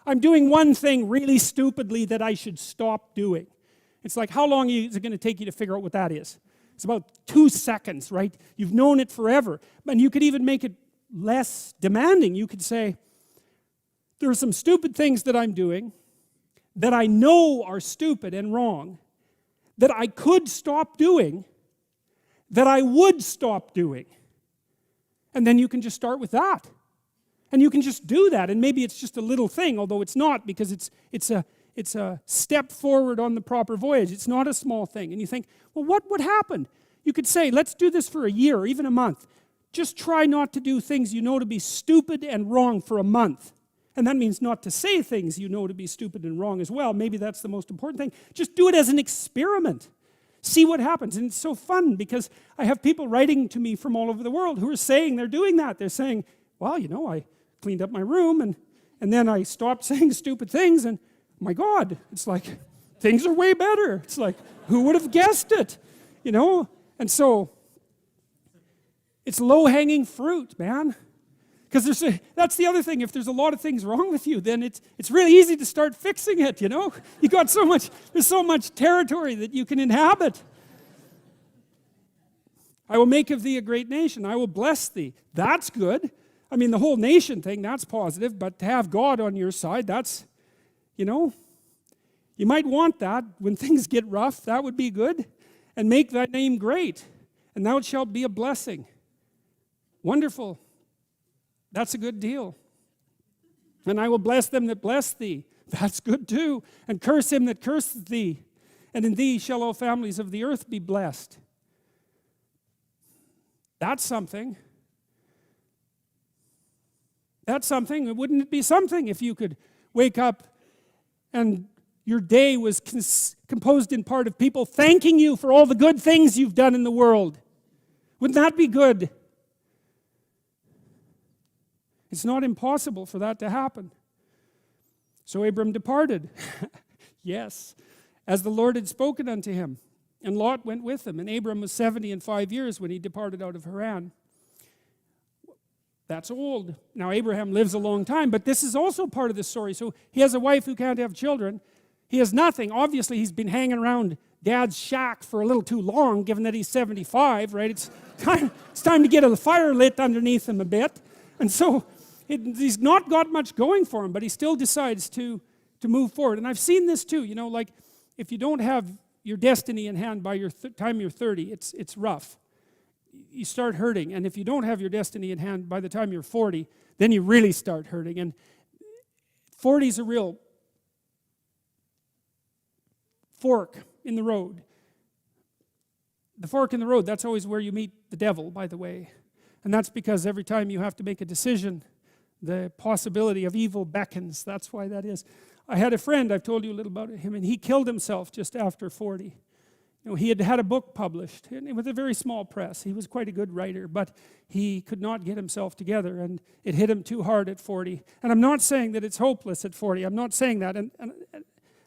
I'm doing one thing really stupidly that I should stop doing. It's like, how long is it going to take you to figure out what that is? It's about 2 seconds, right? You've known it forever. And you could even make it less demanding. You could say, there are some stupid things that I'm doing that I know are stupid and wrong, that I could stop doing, that I would stop doing. And then you can just start with that. And you can just do that. And maybe it's just a little thing, although it's not, because it's a step forward on the proper voyage. It's not a small thing. And you think, well, what would happen? You could say, let's do this for a year or even a month. Just try not to do things you know to be stupid and wrong for a month. And that means not to say things you know to be stupid and wrong as well. Maybe that's the most important thing. Just do it as an experiment. See what happens. And it's so fun because I have people writing to me from all over the world who are saying they're doing that. They're saying, well, you know, I cleaned up my room and then I stopped saying stupid things and my God, it's like things are way better. It's like, who would have guessed it? You know? And so it's low-hanging fruit, man. Because that's the other thing. If there's a lot of things wrong with you, then it's really easy to start fixing it, you know? You got there's so much territory that you can inhabit. I will make of thee a great nation. I will bless thee. That's good. I mean, the whole nation thing, that's positive. But to have God on your side, that's, you know, you might want that when things get rough. That would be good. And make thy name great, and thou shalt be a blessing. Wonderful. That's a good deal. And I will bless them that bless thee. That's good too. And curse him that curseth thee. And in thee shall all families of the earth be blessed. That's something. That's something. Wouldn't it be something if you could wake up and your day was composed in part of people thanking you for all the good things you've done in the world? Wouldn't that be good? It's not impossible for that to happen. So Abram departed. Yes, as the Lord had spoken unto him. And Lot went with him. And Abram was 70 and 5 years when he departed out of Haran. That's old. Now Abraham lives a long time, but this is also part of the story. So he has a wife who can't have children. He has nothing. Obviously, he's been hanging around Dad's shack for a little too long, given that he's 75, right? It's time to get a fire lit underneath him a bit. And so he's not got much going for him, but he still decides to move forward. And I've seen this too, you know, like if you don't have your destiny in hand by your time you're 30, it's rough. You start hurting. And if you don't have your destiny in hand by the time you're 40, then you really start hurting. And 40 is a real fork in the road. The fork in the road, that's always where you meet the devil, by the way. And that's because every time you have to make a decision, the possibility of evil beckons. That's why that is. I had a friend, I've told you a little about him, and he killed himself just after 40. You know, he had had a book published with a very small press. He was quite a good writer, but he could not get himself together, and it hit him too hard at 40. And I'm not saying that it's hopeless at 40. I'm not saying that. And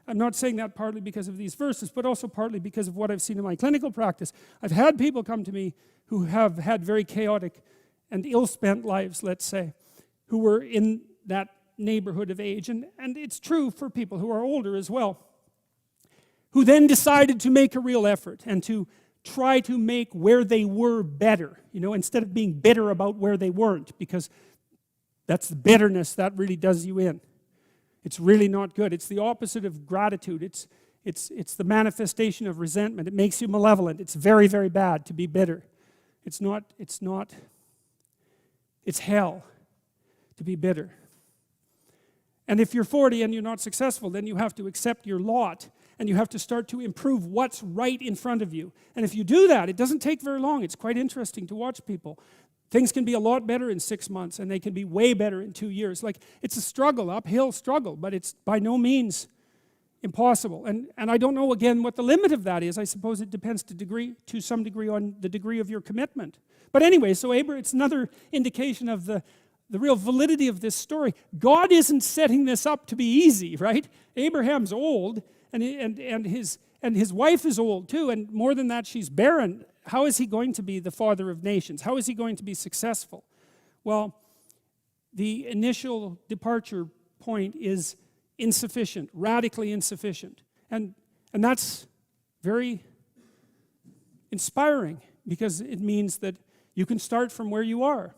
I'm not saying that partly because of these verses, but also partly because of what I've seen in my clinical practice. I've had people come to me who have had very chaotic and ill-spent lives, let's say, who were in that neighborhood of age. And it's true for people who are older as well, who then decided to make a real effort and to try to make where they were better, you know, instead of being bitter about where they weren't, because that's the bitterness that really does you in. It's really not good. It's the opposite of gratitude. It's the manifestation of resentment. It makes you malevolent. It's very, very bad to be bitter. It's hell to be bitter. And if you're 40 and you're not successful, then you have to accept your lot and you have to start to improve what's right in front of you. And if you do that, it doesn't take very long. It's quite interesting to watch people. Things can be a lot better in 6 months and they can be way better in 2 years. Like, it's a struggle, uphill struggle, but it's by no means impossible. And I don't know, again, what the limit of that is. I suppose it depends to some degree on the degree of your commitment. But anyway, so it's another indication of the real validity of this story. God isn't setting this up to be easy, right? Abraham's old, and his wife is old too, and more than that, she's barren. How is he going to be the father of nations? How is he going to be successful? Well, the initial departure point is insufficient, radically insufficient. And that's very inspiring, because it means that you can start from where you are.